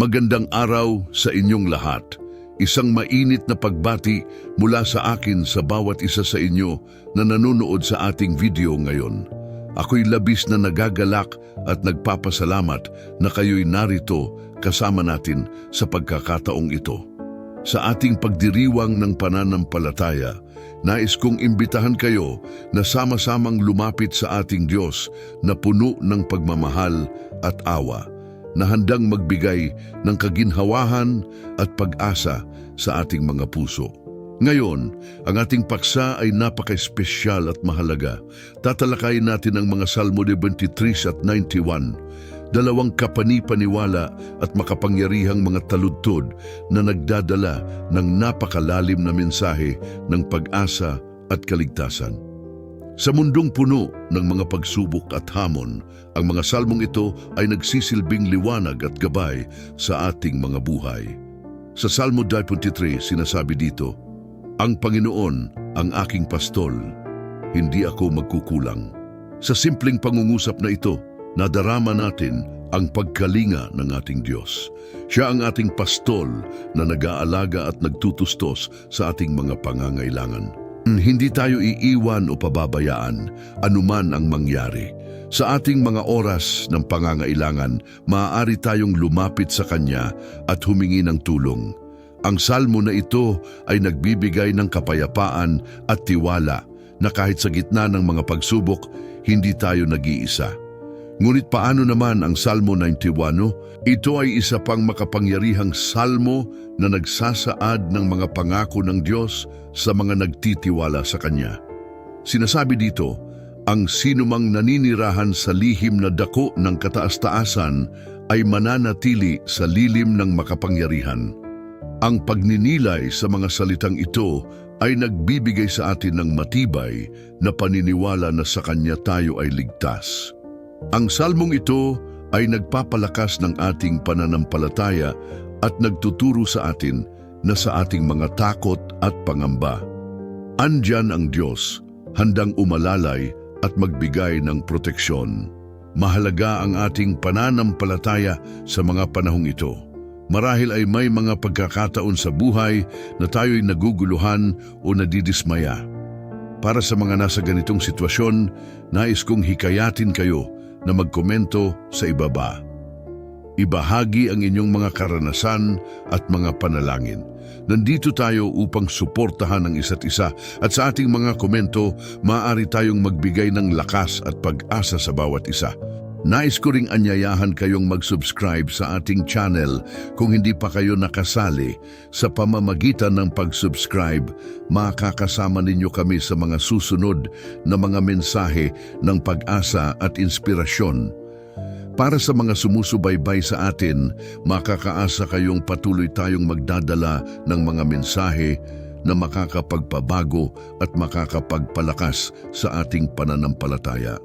Magandang araw sa inyong lahat. Isang mainit na pagbati mula sa akin sa bawat isa sa inyo na nanonood sa ating video ngayon. Ako'y labis na nagagalak at nagpapasalamat na kayo'y narito kasama natin sa pagkakataong ito. Sa ating pagdiriwang ng pananampalataya, nais kong imbitahan kayo na sama-samang lumapit sa ating Diyos na puno ng pagmamahal at awa, na handang magbigay ng kaginhawahan at pag-asa sa ating mga puso. Ngayon, ang ating paksa ay napaka-espesyal at mahalaga. Tatalakayin natin ang mga Salmo 23 at 91, dalawang kapanipaniwala at makapangyarihang mga taludtod na nagdadala ng napakalalim na mensahe ng pag-asa at kaligtasan. Sa mundong puno ng mga pagsubok at hamon, ang mga salmong ito ay nagsisilbing liwanag at gabay sa ating mga buhay. Sa Salmo 23, sinasabi dito, "Ang Panginoon ang aking pastol, hindi ako magkukulang." Sa simpleng pangungusap na ito, nadarama natin ang pagkalinga ng ating Diyos. Siya ang ating pastol na nag-aalaga at nagtutustos sa ating mga pangangailangan. Hindi tayo iiwan o pababayaan anuman ang mangyari. Sa ating mga oras ng pangangailangan, maaari tayong lumapit sa Kanya at humingi ng tulong. Ang salmo na ito ay nagbibigay ng kapayapaan at tiwala na kahit sa gitna ng mga pagsubok, hindi tayo nag-iisa. Ngunit paano naman ang Salmo 91? Ito ay isa pang makapangyarihang salmo na nagsasaad ng mga pangako ng Diyos sa mga nagtitiwala sa Kanya. Sinasabi dito, ang sinumang naninirahan sa lihim na dako ng kataas-taasan ay mananatili sa lilim ng makapangyarihan. Ang pagninilay sa mga salitang ito ay nagbibigay sa atin ng matibay na paniniwala na sa Kanya tayo ay ligtas. Ang salmong ito ay nagpapalakas ng ating pananampalataya at nagtuturo sa atin na sa ating mga takot at pangamba, andyan ang Diyos, handang umalalay at magbigay ng proteksyon. Mahalaga ang ating pananampalataya sa mga panahong ito. Marahil ay may mga pagkakataon sa buhay na tayo'y naguguluhan o nadidismaya. Para sa mga nasa ganitong sitwasyon, nais kong hikayatin kayo na magkomento sa ibaba. Ibahagi ang inyong mga karanasan at mga panalangin. Nandito tayo upang suportahan ang isa't isa at sa ating mga komento, maaari tayong magbigay ng lakas at pag-asa sa bawat isa. Nais ko ring anyayahan kayong mag-subscribe sa ating channel kung hindi pa kayo nakasali. Sa pamamagitan ng pag-subscribe, makakasama ninyo kami sa mga susunod na mga mensahe ng pag-asa at inspirasyon. Para sa mga sumusubaybay sa atin, makakaasa kayong patuloy tayong magdadala ng mga mensahe na makakapagpabago at makakapagpalakas sa ating pananampalataya.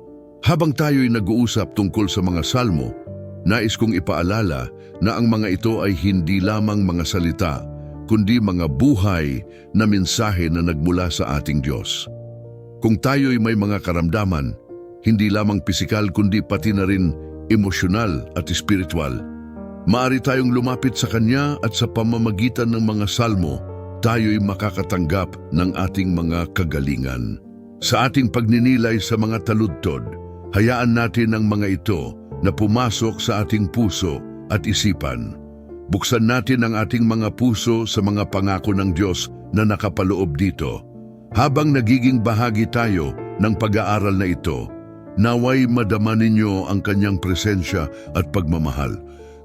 Habang tayo'y nag-uusap tungkol sa mga salmo, nais kong ipaalala na ang mga ito ay hindi lamang mga salita, kundi mga buhay na mensahe na nagmula sa ating Diyos. Kung tayo'y may mga karamdaman, hindi lamang pisikal kundi pati na rin emosyonal at espiritual, maaari tayong lumapit sa Kanya at sa pamamagitan ng mga salmo, tayo'y makakatanggap ng ating mga kagalingan. Sa ating pagninilay sa mga taludtod, hayaan natin ang mga ito na pumasok sa ating puso at isipan. Buksan natin ang ating mga puso sa mga pangako ng Diyos na nakapaloob dito. Habang nagiging bahagi tayo ng pag-aaral na ito, naway madama ninyo ang Kanyang presensya at pagmamahal.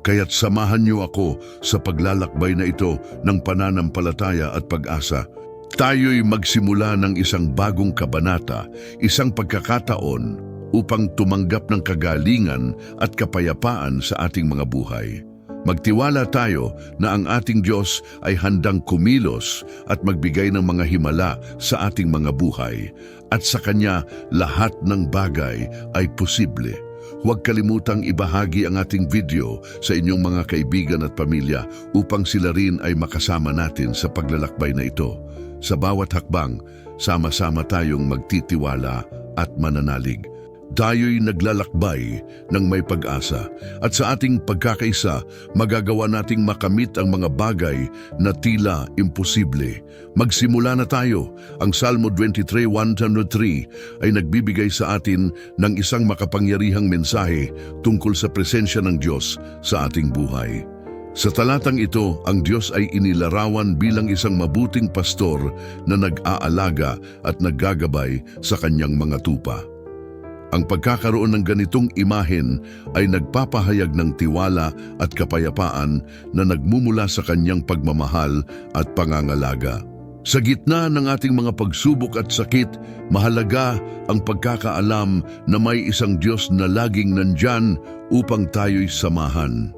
Kaya't samahan niyo ako sa paglalakbay na ito ng pananampalataya at pag-asa. Tayo'y magsimula ng isang bagong kabanata, isang pagkakataon upang tumanggap ng kagalingan at kapayapaan sa ating mga buhay. Magtiwala tayo na ang ating Diyos ay handang kumilos at magbigay ng mga himala sa ating mga buhay, at sa Kanya lahat ng bagay ay posible. Huwag kalimutang ibahagi ang ating video sa inyong mga kaibigan at pamilya upang sila rin ay makasama natin sa paglalakbay na ito. Sa bawat hakbang, sama-sama tayong magtitiwala at mananalig. tayo'y naglalakbay ng may pag-asa at sa ating pagkakaisa magagawa nating makamit ang mga bagay na tila imposible. Magsimula na tayo. Ang Salmo 23:103 ay nagbibigay sa atin ng isang makapangyarihang mensahe tungkol sa presensya ng Diyos sa ating buhay. Sa talatang ito, ang Diyos ay inilarawan bilang isang mabuting pastor na nag-aalaga at naggagabay sa kanyang mga tupa. Ang pagkakaroon ng ganitong imahen ay nagpapahayag ng tiwala at kapayapaan na nagmumula sa kanyang pagmamahal at pangangalaga. Sa gitna ng ating mga pagsubok at sakit, mahalaga ang pagkakaalam na may isang Diyos na laging nandyan upang tayo'y samahan.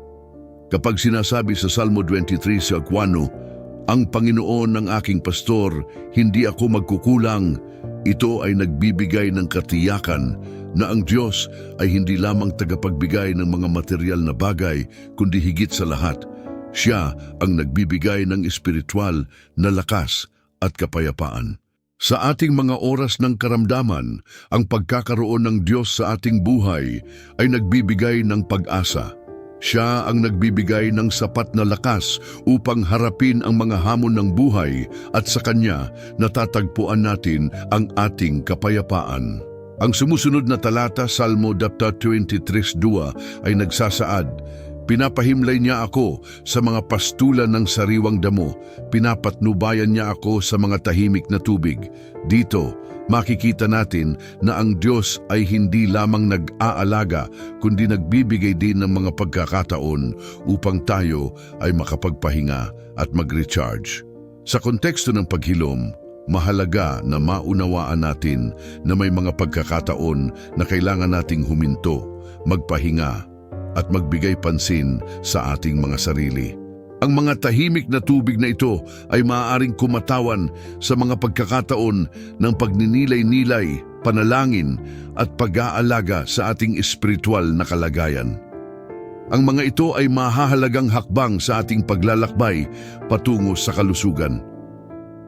Kapag sinasabi sa Salmo 23:1, "Ang Panginoon ang aking pastor, hindi ako magkukulang," ito ay nagbibigay ng katiyakan na ang Diyos ay hindi lamang tagapagbigay ng mga material na bagay, kundi higit sa lahat, Siya ang nagbibigay ng espiritual na lakas at kapayapaan. Sa ating mga oras ng karamdaman, ang pagkakaroon ng Diyos sa ating buhay ay nagbibigay ng pag-asa. Siya ang nagbibigay ng sapat na lakas upang harapin ang mga hamon ng buhay at sa Kanya natatagpuan natin ang ating kapayapaan. Ang sumusunod na talata, Salmo 23:2 ay nagsasaad, "Pinapahimlay niya ako sa mga pastulan ng sariwang damo, pinapatnubayan niya ako sa mga tahimik na tubig." Dito, makikita natin na ang Diyos ay hindi lamang nag-aalaga, kundi nagbibigay din ng mga pagkakataon upang tayo ay makapagpahinga at mag-recharge. Sa konteksto ng paghilom, mahalaga na maunawaan natin na may mga pagkakataon na kailangan nating huminto, magpahinga, at magbigay pansin sa ating mga sarili. Ang mga tahimik na tubig na ito ay maaaring kumatawan sa mga pagkakataon ng pagninilay-nilay, panalangin at pag-aalaga sa ating espiritual na kalagayan. Ang mga ito ay mahahalagang hakbang sa ating paglalakbay patungo sa kalusugan.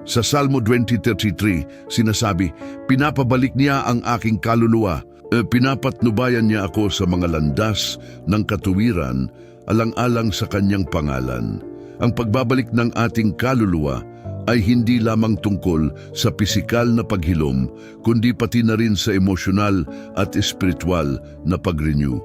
Sa Salmo 20:33, sinasabi, "Pinapabalik niya ang aking kaluluwa, pinapatnubayan niya ako sa mga landas ng katuwiran, alang-alang sa kanyang pangalan." Ang pagbabalik ng ating kaluluwa ay hindi lamang tungkol sa pisikal na paghilom, kundi pati na rin sa emosyonal at espiritual na pag-renew.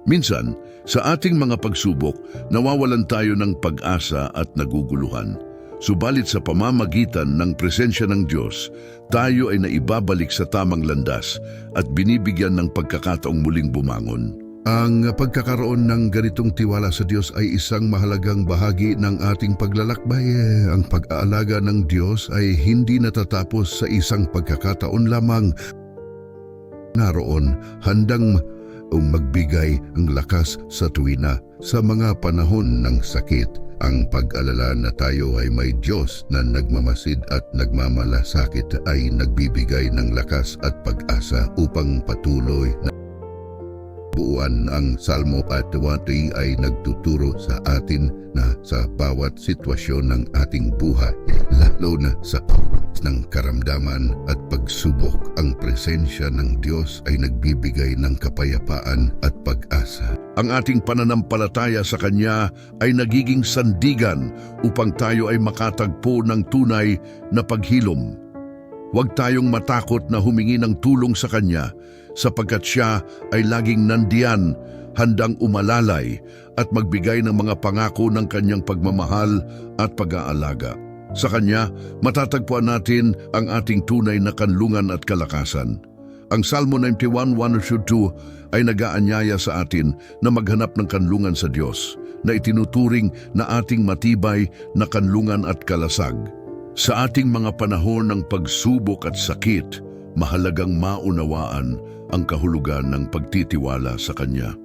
Minsan, sa ating mga pagsubok, nawawalan tayo ng pag-asa at naguguluhan. Subalit sa pamamagitan ng presensya ng Diyos, tayo ay naibabalik sa tamang landas at binibigyan ng pagkakataong muling bumangon. Ang pagkakaroon ng ganitong tiwala sa Diyos ay isang mahalagang bahagi ng ating paglalakbay. Ang pag-aalaga ng Diyos ay hindi natatapos sa isang pagkakataon lamang. Naroon, handang magbigay ang lakas sa tuwina sa mga panahon ng sakit. Ang pag-alala na tayo ay may Diyos na nagmamasid at nagmamalasakit ay nagbibigay ng lakas at pag-asa upang patuloy na buuan. Ang Salmo 20 ay nagtuturo sa atin na sa bawat sitwasyon ng ating buhay, lalo na sa ng karamdaman at pagsubok, ang presensya ng Diyos ay nagbibigay ng kapayapaan at pag-asa. Ang ating pananampalataya sa Kanya ay nagiging sandigan upang tayo ay makatagpo ng tunay na paghilom. Huwag tayong matakot na humingi ng tulong sa Kanya, sapagkat Siya ay laging nandiyan, handang umalalay at magbigay ng mga pangako ng Kanyang pagmamahal at pag-aalaga. Sa Kanya, matatagpuan natin ang ating tunay na kanlungan at kalakasan. Ang Salmo 91:1-2 ay nag-aanyaya sa atin na maghanap ng kanlungan sa Diyos, na itinuturing na ating matibay na kanlungan at kalasag. Sa ating mga panahon ng pagsubok at sakit, mahalagang maunawaan ang kahulugan ng pagtitiwala sa Kanya.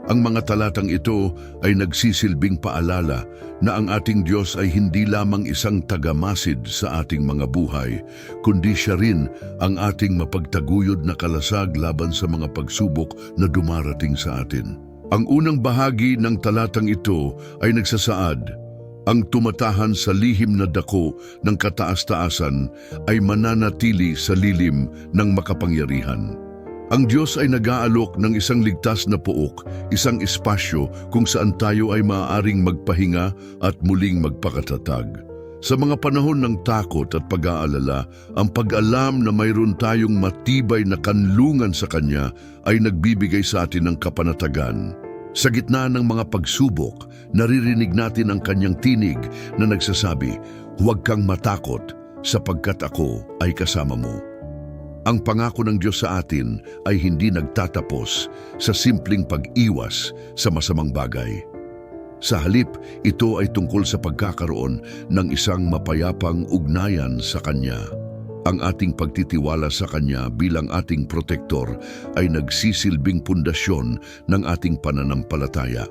Ang mga talatang ito ay nagsisilbing paalala na ang ating Diyos ay hindi lamang isang tagamasid sa ating mga buhay, kundi Siya rin ang ating mapagtaguyod na kalasag laban sa mga pagsubok na dumarating sa atin. Ang unang bahagi ng talatang ito ay nagsasaad, "Ang tumatahan sa lihim na dako ng kataas-taasan ay mananatili sa lilim ng makapangyarihan." Ang Diyos ay nag-aalok ng isang ligtas na pook, isang espasyo kung saan tayo ay maaaring magpahinga at muling magpakatatag. Sa mga panahon ng takot at pag-aalala, ang pag-alam na mayroon tayong matibay na kanlungan sa Kanya ay nagbibigay sa atin ng kapanatagan. Sa gitna ng mga pagsubok, naririnig natin ang Kanyang tinig na nagsasabi, "Huwag kang matakot, sapagkat ako ay kasama mo." Ang pangako ng Diyos sa atin ay hindi nagtatapos sa simpleng pag-iwas sa masamang bagay. Sa halip, ito ay tungkol sa pagkakaroon ng isang mapayapang ugnayan sa Kanya. Ang ating pagtitiwala sa Kanya bilang ating protektor ay nagsisilbing pundasyon ng ating pananampalataya.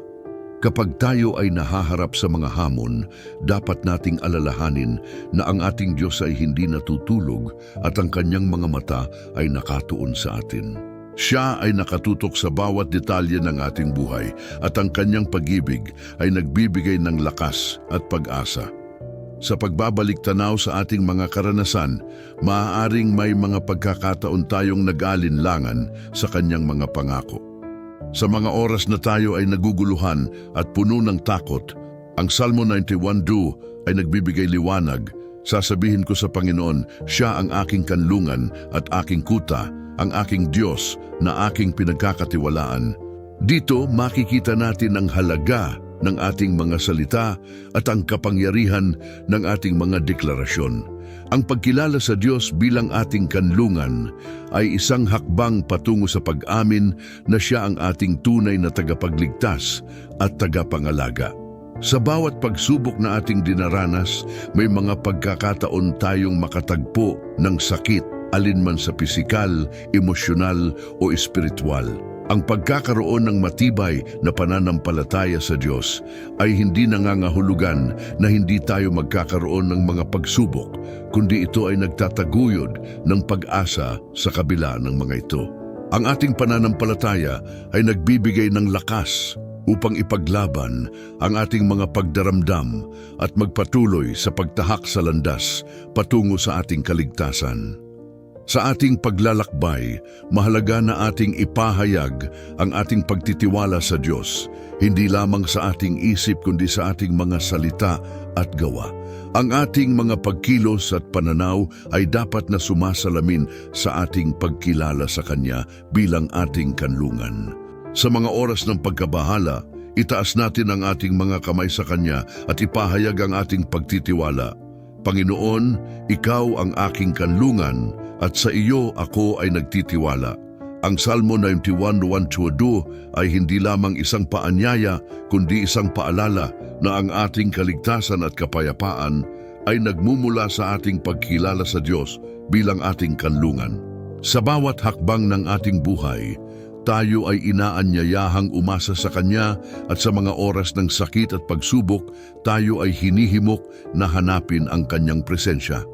Kapag tayo ay nahaharap sa mga hamon, dapat nating alalahanin na ang ating Diyos ay hindi natutulog at ang Kanyang mga mata ay nakatuon sa atin. Siya ay nakatutok sa bawat detalye ng ating buhay at ang Kanyang pag-ibig ay nagbibigay ng lakas at pag-asa. Sa pagbabalik tanaw sa ating mga karanasan, maaaring may mga pagkakataon tayong nag-alinlangan sa Kanyang mga pangako. Sa mga oras na tayo ay naguguluhan at puno ng takot, ang Salmo 91:2 ay nagbibigay liwanag. Sasabihin ko sa Panginoon, Siya ang aking kanlungan at aking kuta, ang aking Diyos na aking pinagkakatiwalaan. Dito makikita natin ang halaga ng ating mga salita at ang kapangyarihan ng ating mga deklarasyon. Ang pagkilala sa Diyos bilang ating kanlungan ay isang hakbang patungo sa pag-amin na Siya ang ating tunay na tagapagligtas at tagapangalaga. Sa bawat pagsubok na ating dinaranas, may mga pagkakataon tayong makatagpo ng sakit, alinman sa pisikal, emosyonal o espiritual. Ang pagkakaroon ng matibay na pananampalataya sa Diyos ay hindi nangangahulugan na hindi tayo magkakaroon ng mga pagsubok, kundi ito ay nagtataguyod ng pag-asa sa kabila ng mga ito. Ang ating pananampalataya ay nagbibigay ng lakas upang ipaglaban ang ating mga pagdaramdam at magpatuloy sa pagtahak sa landas patungo sa ating kaligtasan. Sa ating paglalakbay, mahalaga na ating ipahayag ang ating pagtitiwala sa Diyos, hindi lamang sa ating isip kundi sa ating mga salita at gawa. Ang ating mga pagkilos at pananaw ay dapat na sumasalamin sa ating pagkilala sa Kanya bilang ating kanlungan. Sa mga oras ng pagkabahala, itaas natin ang ating mga kamay sa Kanya at ipahayag ang ating pagtitiwala. Panginoon, Ikaw ang aking kanlungan at sa iyo ako ay nagtitiwala. Ang Salmo 91:1-2 ay hindi lamang isang paanyaya kundi isang paalala na ang ating kaligtasan at kapayapaan ay nagmumula sa ating pagkilala sa Diyos bilang ating kanlungan. Sa bawat hakbang ng ating buhay, tayo ay inaanyayahang umasa sa Kanya at sa mga oras ng sakit at pagsubok, tayo ay hinihimok na hanapin ang Kanyang presensya.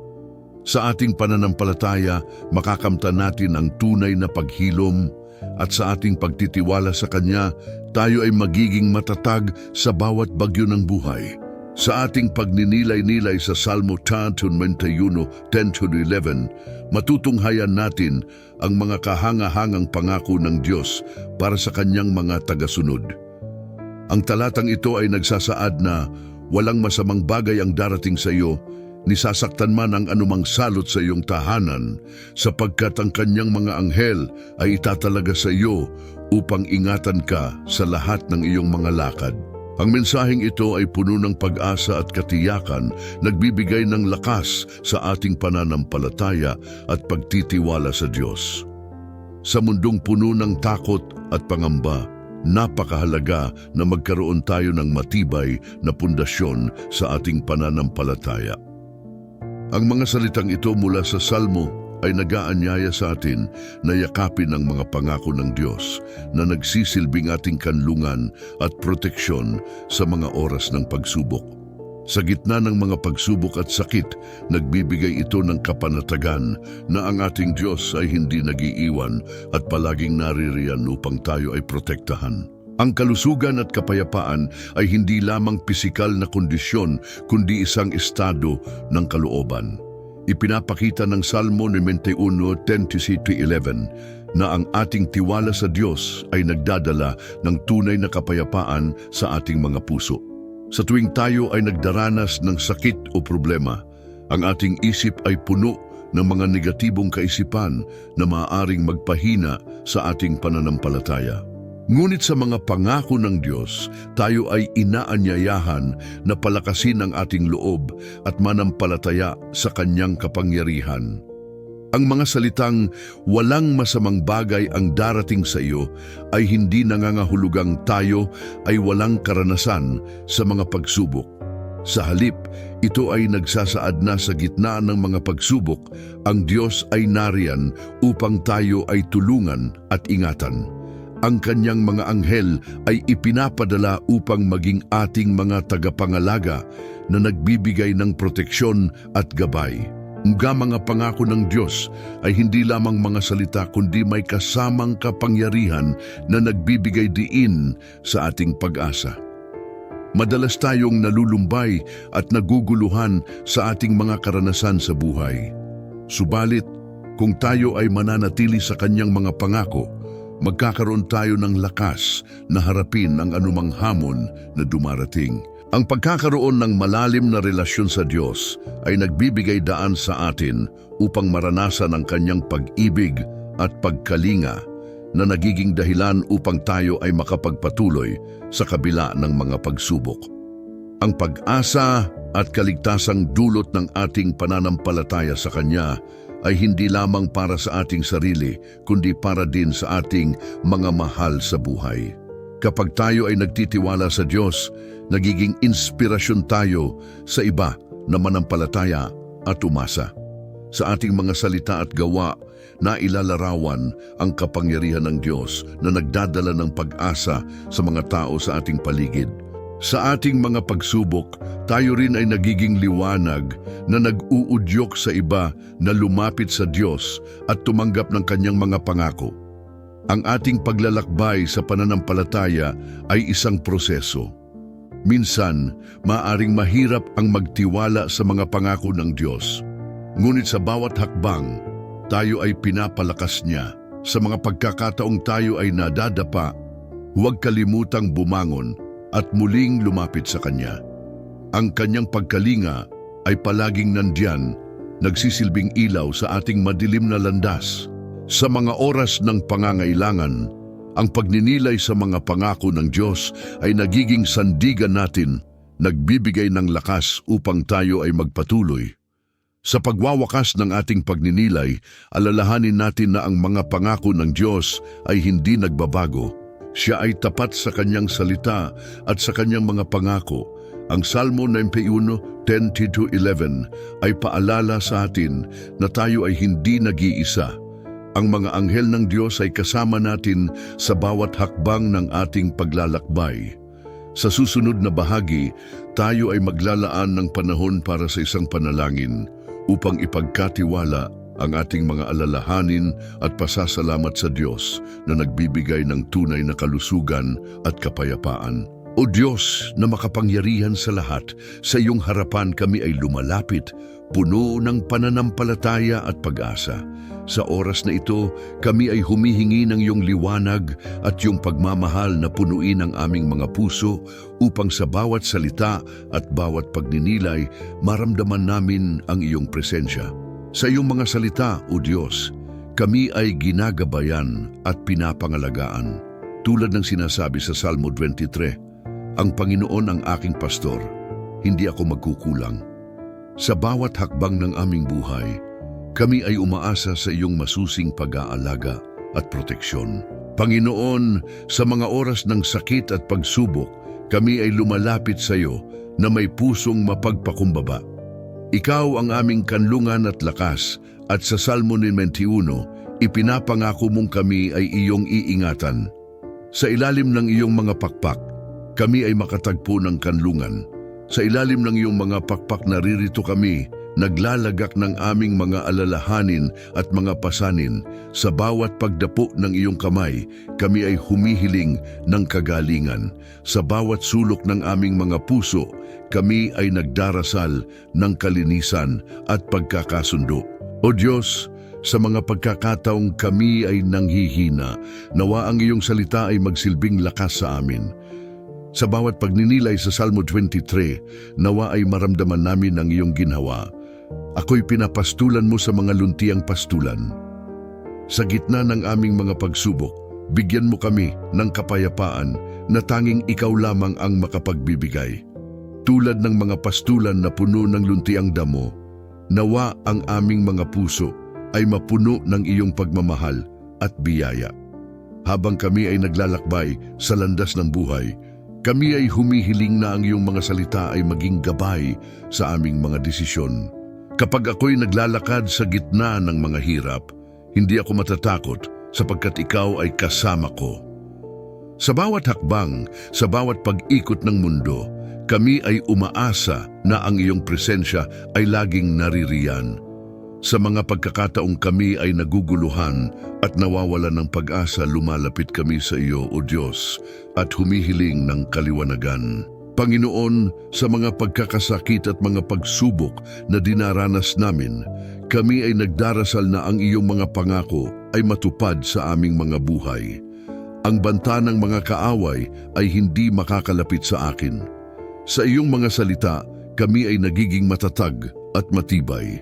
Sa ating pananampalataya, makakamtan natin ang tunay na paghilom at sa ating pagtitiwala sa Kanya, tayo ay magiging matatag sa bawat bagyo ng buhay. Sa ating pagninilay-nilay sa Salmo 10:10-11, matutunghayan natin ang mga kahangahangang pangako ng Diyos para sa Kanyang mga tagasunod. Ang talatang ito ay nagsasaad na walang masamang bagay ang darating sa iyo, nisasaktan man ang anumang salot sa iyong tahanan, sapagkat ang Kanyang mga anghel ay itatalaga sa iyo upang ingatan ka sa lahat ng iyong mga lakad. Ang mensaheng ito ay puno ng pag-asa at katiyakan, nagbibigay ng lakas sa ating pananampalataya at pagtitiwala sa Diyos. Sa mundong puno ng takot at pangamba, napakahalaga na magkaroon tayo ng matibay na pundasyon sa ating pananampalataya. Ang mga salitang ito mula sa Salmo ay nag-aanyaya sa atin na yakapin ang mga pangako ng Diyos na nagsisilbing ating kanlungan at proteksyon sa mga oras ng pagsubok. Sa gitna ng mga pagsubok at sakit, nagbibigay ito ng kapanatagan na ang ating Diyos ay hindi nag-iiwan at palaging naririyan upang tayo ay protektahan. Ang kalusugan at kapayapaan ay hindi lamang pisikal na kondisyon kundi isang estado ng kalooban. Ipinapakita ng Salmo 91:10-11 na ang ating tiwala sa Diyos ay nagdadala ng tunay na kapayapaan sa ating mga puso. Sa tuwing tayo ay nagdaranas ng sakit o problema, ang ating isip ay puno ng mga negatibong kaisipan na maaaring magpahina sa ating pananampalataya. Ngunit sa mga pangako ng Diyos, tayo ay inaanyayahan na palakasin ang ating loob at manampalataya sa Kanyang kapangyarihan. Ang mga salitang walang masamang bagay ang darating sa iyo ay hindi nangangahulugang tayo ay walang karanasan sa mga pagsubok. Sa halip, ito ay nagsasaad na sa gitna ng mga pagsubok, ang Diyos ay nariyan upang tayo ay tulungan at ingatan. Ang Kanyang mga anghel ay ipinapadala upang maging ating mga tagapangalaga na nagbibigay ng proteksyon at gabay. Ang mga pangako ng Diyos ay hindi lamang mga salita kundi may kasamang kapangyarihan na nagbibigay diin sa ating pag-asa. Madalas tayong nalulumbay at naguguluhan sa ating mga karanasan sa buhay. Subalit, kung tayo ay mananatili sa Kanyang mga pangako, magkakaroon tayo ng lakas na harapin ang anumang hamon na dumarating. Ang pagkakaroon ng malalim na relasyon sa Diyos ay nagbibigay daan sa atin upang maranasan ang Kanyang pag-ibig at pagkalinga na nagiging dahilan upang tayo ay makapagpatuloy sa kabila ng mga pagsubok. Ang pag-asa at kaligtasang dulot ng ating pananampalataya sa Kanya ay hindi lamang para sa ating sarili, kundi para din sa ating mga mahal sa buhay. Kapag tayo ay nagtitiwala sa Diyos, nagiging inspirasyon tayo sa iba na manampalataya at umasa. Sa ating mga salita at gawa, nailalarawan ang kapangyarihan ng Diyos na nagdadala ng pag-asa sa mga tao sa ating paligid. Sa ating mga pagsubok, tayo rin ay nagiging liwanag na nag-uudyok sa iba na lumapit sa Diyos at tumanggap ng Kanyang mga pangako. Ang ating paglalakbay sa pananampalataya ay isang proseso. Minsan, maaaring mahirap ang magtiwala sa mga pangako ng Diyos. Ngunit sa bawat hakbang, tayo ay pinapalakas niya. Sa mga pagkakataong tayo ay nadadapa, huwag kalimutang bumangon at muling lumapit sa Kanya. Ang Kanyang pagkalinga ay palaging nandiyan, nagsisilbing ilaw sa ating madilim na landas. Sa mga oras ng pangangailangan, ang pagninilay sa mga pangako ng Diyos ay nagiging sandigan natin, nagbibigay ng lakas upang tayo ay magpatuloy. Sa pagwawakas ng ating pagninilay, alalahanin natin na ang mga pangako ng Diyos ay hindi nagbabago. Siya ay tapat sa Kanyang salita at sa Kanyang mga pangako. Ang Salmo 91:10-11 ay paalala sa atin na tayo ay hindi nag-iisa. Ang mga anghel ng Diyos ay kasama natin sa bawat hakbang ng ating paglalakbay. Sa susunod na bahagi, tayo ay maglalaan ng panahon para sa isang panalangin upang ipagkatiwala ang ating mga alalahanin at pasasalamat sa Diyos na nagbibigay ng tunay na kalusugan at kapayapaan. O Diyos na makapangyarihan sa lahat, sa iyong harapan kami ay lumalapit, puno ng pananampalataya at pag-asa. Sa oras na ito, kami ay humihingi ng iyong liwanag at iyong pagmamahal na punuin ang aming mga puso upang sa bawat salita at bawat pagninilay, maramdaman namin ang iyong presensya. Sa iyong mga salita, O Diyos, kami ay ginagabayan at pinapangalagaan. Tulad ng sinasabi sa Salmo 23, ang Panginoon ang aking pastor, hindi ako magkukulang. Sa bawat hakbang ng aming buhay, kami ay umaasa sa iyong masusing pag-aalaga at proteksyon. Panginoon, sa mga oras ng sakit at pagsubok, kami ay lumalapit sa iyo na may pusong mapagpakumbaba. Ikaw ang aming kanlungan at lakas, at sa Salmo 91, ipinapangako mong kami ay iyong iingatan. Sa ilalim ng iyong mga pakpak, kami ay makatagpo ng kanlungan. Sa ilalim ng iyong mga pakpak naririto kami, naglalagak ng aming mga alalahanin at mga pasanin. Sa bawat pagdapo ng iyong kamay, kami ay humihiling ng kagalingan. Sa bawat sulok ng aming mga puso, kami ay nagdarasal ng kalinisan at pagkakasundo. O Diyos, Sa mga pagkakataong kami ay nanghihina, nawa ang iyong salita ay magsilbing lakas sa amin. Sa bawat pagninilay sa Salmo 23, nawa ay maramdaman namin ang iyong ginhawa. Ako'y pinapastulan mo sa mga luntiang pastulan. Sa gitna ng aming mga pagsubok, bigyan mo kami ng kapayapaan na tanging ikaw lamang ang makapagbibigay. Tulad ng mga pastulan na puno ng luntiang damo, nawa ang aming mga puso ay mapuno ng iyong pagmamahal at biyaya. Habang kami ay naglalakbay sa landas ng buhay, kami ay humihiling na ang iyong mga salita ay maging gabay sa aming mga desisyon. Kapag ako'y naglalakad sa gitna ng mga hirap, hindi ako matatakot sapagkat ikaw ay kasama ko. Sa bawat hakbang, sa bawat pag-ikot ng mundo, kami ay umaasa na ang iyong presensya ay laging naririyan. Sa mga pagkakataong kami ay naguguluhan at nawawalan ng pag-asa, lumalapit kami sa iyo, O Diyos, at humihiling ng kaliwanagan. Panginoon, sa mga pagkakasakit at mga pagsubok na dinaranas namin, kami ay nagdarasal na ang iyong mga pangako ay matupad sa aming mga buhay. Ang banta ng mga kaaway ay hindi makakalapit sa akin. Sa iyong mga salita, kami ay nagiging matatag at matibay.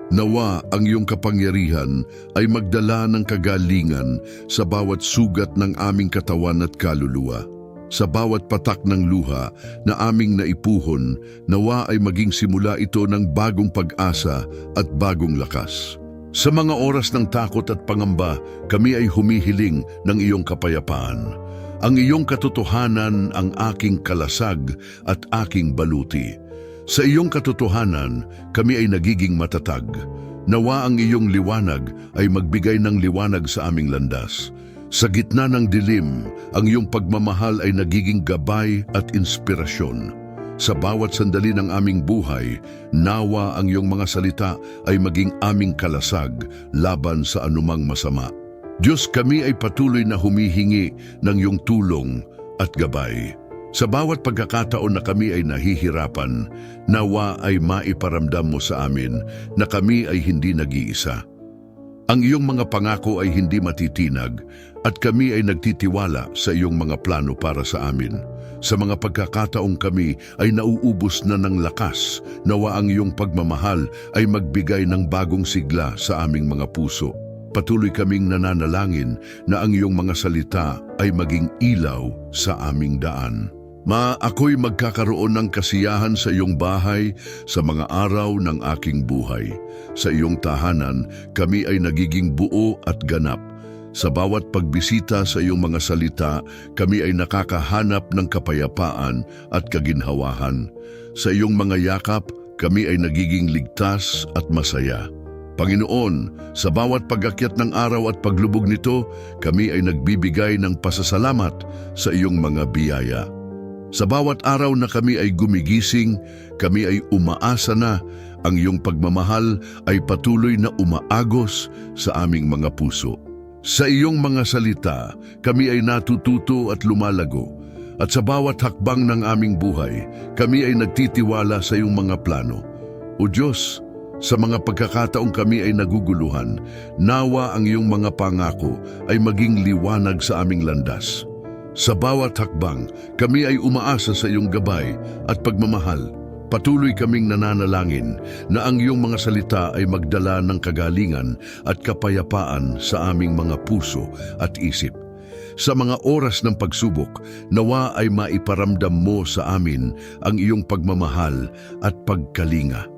Nawa ang iyong kapangyarihan ay magdala ng kagalingan sa bawat sugat ng aming katawan at kaluluwa. Sa bawat patak ng luha na aming naipuhon, nawa ay maging simula ito ng bagong pag-asa at bagong lakas. Sa mga oras ng takot at pangamba, kami ay humihiling ng iyong kapayapaan. Ang iyong katotohanan ang aking kalasag at aking baluti. Sa iyong katotohanan, kami ay nagiging matatag. Nawa ang iyong liwanag ay magbigay ng liwanag sa aming landas. Sa gitna ng dilim, ang iyong pagmamahal ay nagiging gabay at inspirasyon. Sa bawat sandali ng aming buhay, nawa ang iyong mga salita ay maging aming kalasag laban sa anumang masama. Diyos, kami ay patuloy na humihingi ng iyong tulong at gabay. Sa bawat pagkakataon na kami ay nahihirapan, nawa ay maiparamdam mo sa amin na kami ay hindi nag-iisa. Ang iyong mga pangako ay hindi matitinag at kami ay nagtitiwala sa iyong mga plano para sa amin. Sa mga pagkakataong kami ay nauubos na ng lakas, nawa ang iyong pagmamahal ay magbigay ng bagong sigla sa aming mga puso. Patuloy kaming nananalangin na ang iyong mga salita ay maging ilaw sa aming daan. Ako'y magkakaroon ng kasiyahan sa iyong bahay sa mga araw ng aking buhay. Sa iyong tahanan, kami ay nagiging buo at ganap. Sa bawat pagbisita sa iyong mga salita, kami ay nakakahanap ng kapayapaan at kaginhawahan. Sa iyong mga yakap, kami ay nagiging ligtas at masaya. Panginoon, sa bawat pag-akyat ng araw at paglubog nito, kami ay nagbibigay ng pasasalamat sa iyong mga biyaya. Sa bawat araw na kami ay gumigising, kami ay umaasa na ang iyong pagmamahal ay patuloy na umaagos sa aming mga puso. Sa iyong mga salita, kami ay natututo at lumalago. At sa bawat hakbang ng aming buhay, kami ay nagtitiwala sa iyong mga plano. O Diyos, sa mga pagkakataong kami ay naguguluhan, nawa ang iyong mga pangako ay maging liwanag sa aming landas. Sa bawat hakbang, kami ay umaasa sa iyong gabay at pagmamahal. Patuloy kaming nananalangin na ang iyong mga salita ay magdala ng kagalingan at kapayapaan sa aming mga puso at isip. Sa mga oras ng pagsubok, nawa ay maiparamdam mo sa amin ang iyong pagmamahal at pagkalinga.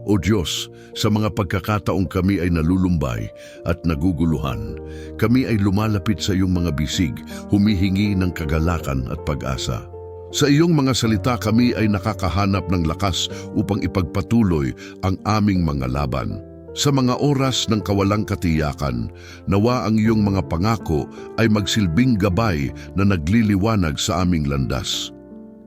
O Diyos, sa mga pagkakataong kami ay nalulumbay at naguguluhan, kami ay lumalapit sa iyong mga bisig, humihingi ng kagalakan at pag-asa. Sa iyong mga salita kami ay nakakahanap ng lakas upang ipagpatuloy ang aming mga laban. Sa mga oras ng kawalang katiyakan, nawa ang iyong mga pangako ay magsilbing gabay na nagliliwanag sa aming landas.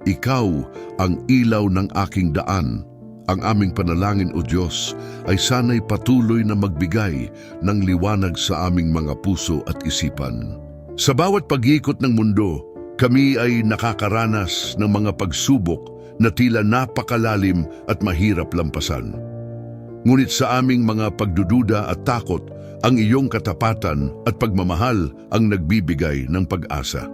Ikaw ang ilaw ng aking daan. Ang aming panalangin, O Diyos, ay sana'y patuloy na magbigay ng liwanag sa aming mga puso at isipan. Sa bawat pag-ikot ng mundo, kami ay nakakaranas ng mga pagsubok na tila napakalalim at mahirap lampasan. Ngunit sa aming mga pagdududa at takot, Ang iyong katapatan at pagmamahal ang nagbibigay ng pag-asa.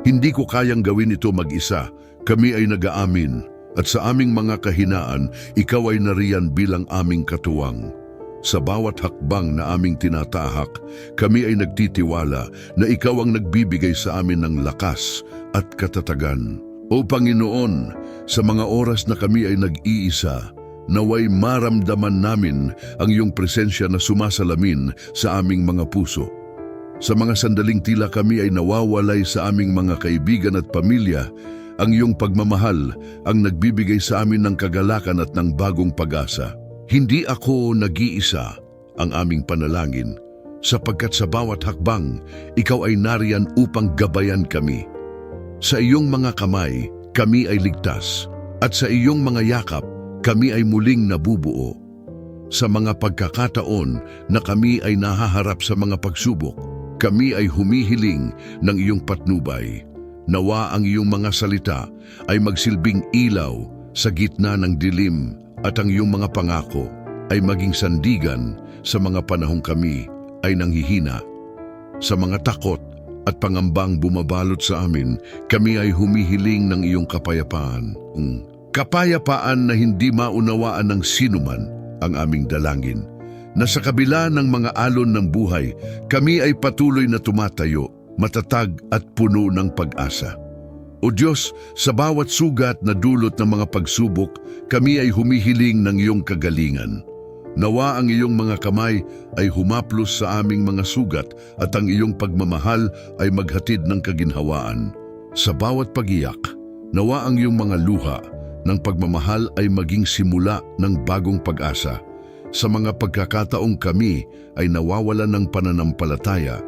Hindi ko kayang gawin ito mag-isa. Kami ay nag-aamin at sa aming mga kahinaan, ikaw ay nariyan bilang aming katuwang. Sa bawat hakbang na aming tinatahak, kami ay nagtitiwala na ikaw ang nagbibigay sa amin ng lakas at katatagan. O Panginoon, sa mga oras na kami ay nag-iisa, naway maramdaman namin ang iyong presensya na sumasalamin sa aming mga puso. Sa mga sandaling tila kami ay nawawalay sa aming mga kaibigan at pamilya, ang iyong pagmamahal ang nagbibigay sa amin ng kagalakan at ng bagong pag-asa. Hindi ako nag-iisa, ang aming panalangin, sapagkat sa bawat hakbang, ikaw ay nariyan upang gabayan kami. Sa iyong mga kamay, kami ay ligtas, at sa iyong mga yakap, kami ay muling nabubuo. Sa mga pagkakataon na kami ay nahaharap sa mga pagsubok, kami ay humihiling ng iyong patnubay. Nawa ang iyong mga salita ay magsilbing ilaw sa gitna ng dilim at ang iyong mga pangako ay maging sandigan sa mga panahong kami ay nanghihina. Sa mga takot at pangambang bumabalot sa amin, kami ay humihiling ng iyong kapayapaan. Kapayapaan na hindi maunawaan ng sinuman ang aming dalangin. Na sa kabila ng mga alon ng buhay, kami ay patuloy na tumatayo, matatag at puno ng pag-asa. O Diyos, sa bawat sugat na dulot ng mga pagsubok, kami ay humihiling ng iyong kagalingan. Nawa ang iyong mga kamay ay humaplos sa aming mga sugat at ang iyong pagmamahal ay maghatid ng kaginhawaan. Sa bawat pagiyak, nawa ang iyong mga luha ng pagmamahal ay maging simula ng bagong pag-asa. Sa mga pagkakataong kami ay nawawalan ng pananampalataya,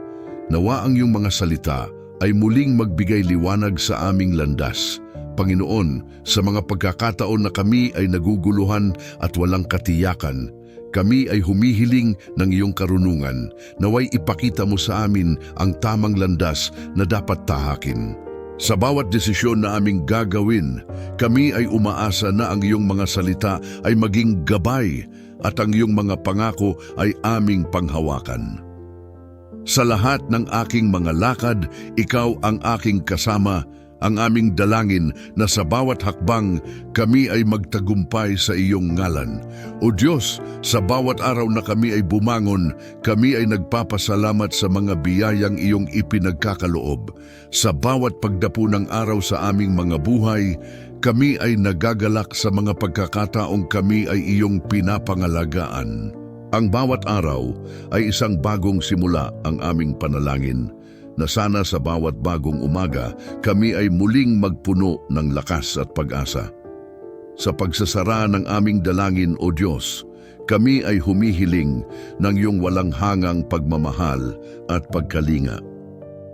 nawa ang iyong mga salita ay muling magbigay liwanag sa aming landas. Panginoon, sa mga pagkakataon na kami ay naguguluhan at walang katiyakan, kami ay humihiling ng iyong karunungan. Naway ipakita mo sa amin ang tamang landas na dapat tahakin. Sa bawat desisyon na aming gagawin, kami ay umaasa na ang iyong mga salita ay maging gabay at ang iyong mga pangako ay aming panghawakan. Sa lahat ng aking mga lakad, ikaw ang aking kasama, ang aming dalangin na sa bawat hakbang kami ay magtagumpay sa iyong ngalan. O Diyos, sa bawat araw na kami ay bumangon, kami ay nagpapasalamat sa mga biyayang iyong ipinagkakaloob. Sa bawat pagdapo ng araw sa aming mga buhay, kami ay nagagalak sa mga pagkakataong kami ay iyong pinapangalagaan. Ang bawat araw ay isang bagong simula ang aming panalangin, na sana sa bawat bagong umaga kami ay muling magpuno ng lakas at pag-asa. Sa pagsasara ng aming dalangin, O Diyos, kami ay humihiling ng iyong walang hangang pagmamahal at pagkalinga.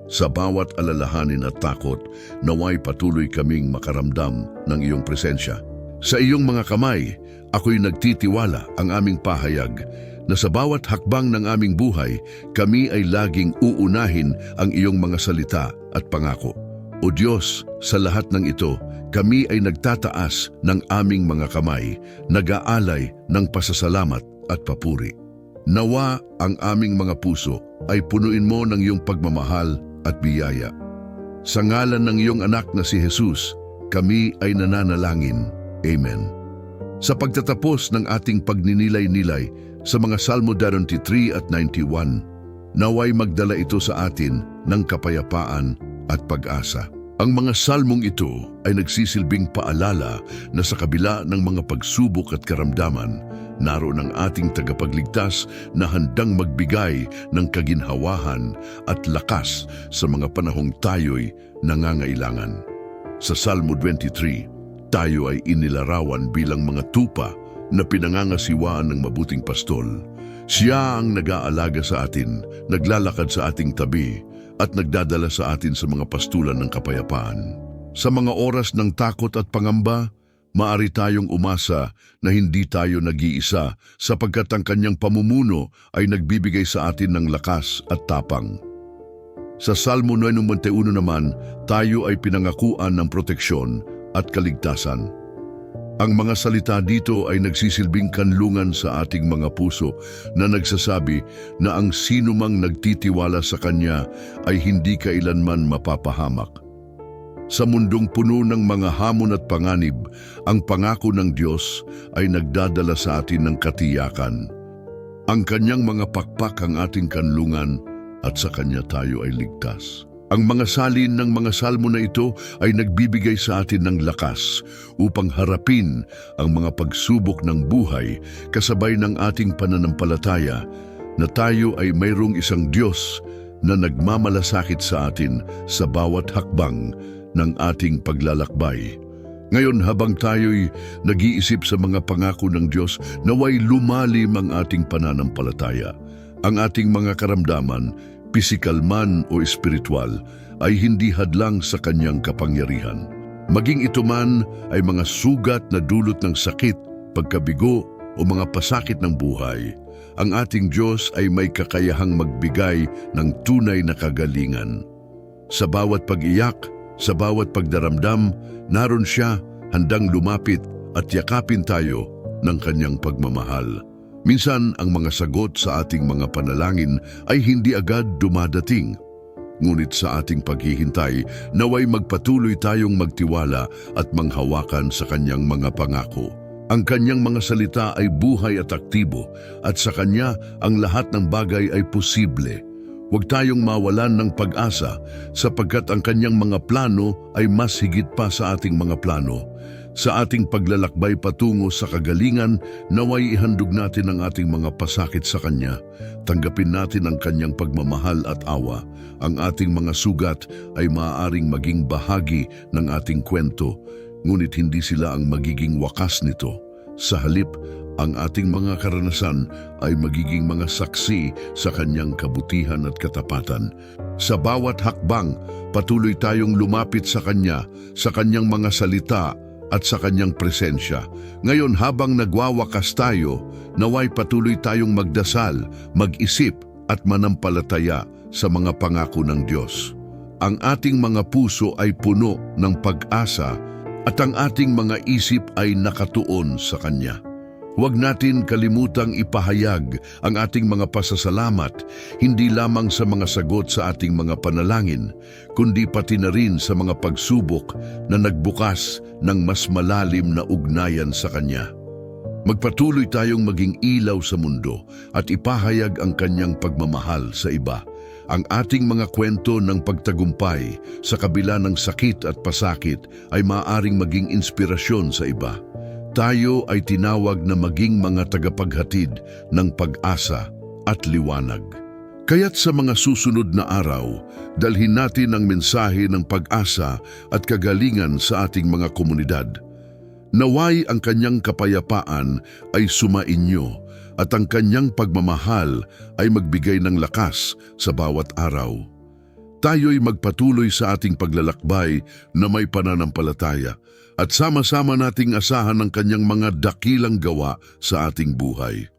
Sa bawat alalahanin at takot, naway patuloy kaming makaramdam ng iyong presensya. Sa iyong mga kamay, ako'y nagtitiwala ang aming pahayag na sa bawat hakbang ng aming buhay, kami ay laging uunahin ang iyong mga salita at pangako. O Diyos, sa lahat ng ito, kami ay nagtataas ng aming mga kamay, nag-aalay ng pasasalamat at papuri. Nawa ang aming mga puso ay punuin mo ng iyong pagmamahal at biyaya. Sa ngalan ng iyong anak na si Jesus, kami ay nananalangin. Amen. Sa pagtatapos ng ating pagninilay-nilay sa mga Salmo 93 at 91, naway magdala ito sa atin ng kapayapaan at pag-asa. Ang mga salmong ito ay nagsisilbing paalala na sa kabila ng mga pagsubok at karamdaman, naroon ang ating tagapagligtas na handang magbigay ng kaginhawahan at lakas sa mga panahong tayo'y nangangailangan. Sa Salmo 23, tayo ay inilarawan bilang mga tupa na pinangangasiwaan ng mabuting pastol. Siya ang nag-aalaga sa atin, naglalakad sa ating tabi, at nagdadala sa atin sa mga pastulan ng kapayapaan. Sa mga oras ng takot at pangamba, maari tayong umasa na hindi tayo nag-iisa sapagkat ang kanyang pamumuno ay nagbibigay sa atin ng lakas at tapang. Sa Salmo 91 naman, tayo ay pinangakuan ng proteksyon at kaligtasan. Ang mga salita dito ay nagsisilbing kanlungan sa ating mga puso na nagsasabi na ang sinumang nagtitiwala sa Kanya ay hindi kailanman mapapahamak. Sa mundong puno ng mga hamon at panganib, ang pangako ng Diyos ay nagdadala sa atin ng katiyakan. Ang Kanyang mga pakpak ang ating kanlungan at sa Kanya tayo ay ligtas. Ang mga salin ng mga salmo na ito ay nagbibigay sa atin ng lakas upang harapin ang mga pagsubok ng buhay kasabay ng ating pananampalataya na tayo ay mayroong isang Diyos na nagmamalasakit sa atin sa bawat hakbang ng ating paglalakbay. Ngayon habang tayo'y nag-iisip sa mga pangako ng Diyos, naway lumalim ang ating pananampalataya. Ang ating mga karamdaman, pisikal man o espiritual, ay hindi hadlang sa Kanyang kapangyarihan. Maging ito man ay mga sugat na dulot ng sakit, pagkabigo o mga pasakit ng buhay, ang ating Diyos ay may kakayahang magbigay ng tunay na kagalingan. Sa bawat pag-iyak, sa bawat pagdaramdam, naroon siya handang lumapit at yakapin tayo ng Kanyang pagmamahal. Minsan ang mga sagot sa ating mga panalangin ay hindi agad dumadating. Ngunit sa ating paghihintay, naway magpatuloy tayong magtiwala at manghawakan sa Kanyang mga pangako. Ang Kanyang mga salita ay buhay at aktibo at sa Kanya ang lahat ng bagay ay posible. Huwag tayong mawalan ng pag-asa sapagkat ang Kanyang mga plano ay mas higit pa sa ating mga plano. Sa ating paglalakbay patungo sa kagalingan, naway ihandog natin ang ating mga pasakit sa Kanya. Tanggapin natin ang Kanyang pagmamahal at awa. Ang ating mga sugat ay maaaring maging bahagi ng ating kwento, ngunit hindi sila ang magiging wakas nito. Sa halip, ang ating mga karanasan ay magiging mga saksi sa Kanyang kabutihan at katapatan. Sa bawat hakbang, patuloy tayong lumapit sa Kanya, sa Kanyang mga salita at sa Kanyang presensya. Ngayon habang nagwawakas tayo, naway patuloy tayong magdasal, mag-isip at manampalataya sa mga pangako ng Diyos. Ang ating mga puso ay puno ng pag-asa at ang ating mga isip ay nakatuon sa Kanya. Huwag natin kalimutang ipahayag ang ating mga pasasalamat, hindi lamang sa mga sagot sa ating mga panalangin, kundi pati na rin sa mga pagsubok na nagbukas ng mas malalim na ugnayan sa Kanya. Magpatuloy tayong maging ilaw sa mundo at ipahayag ang Kanyang pagmamahal sa iba. Ang ating mga kwento ng pagtagumpay sa kabila ng sakit at pasakit ay maaaring maging inspirasyon sa iba. Tayo ay tinawag na maging mga tagapaghatid ng pag-asa at liwanag. Kaya't sa mga susunod na araw, dalhin natin ang mensahe ng pag-asa at kagalingan sa ating mga komunidad. Naway ang Kanyang kapayapaan ay sumainyo at ang Kanyang pagmamahal ay magbigay ng lakas sa bawat araw. Tayo'y magpatuloy sa ating paglalakbay na may pananampalataya at sama-sama nating asahan ang Kanyang mga dakilang gawa sa ating buhay.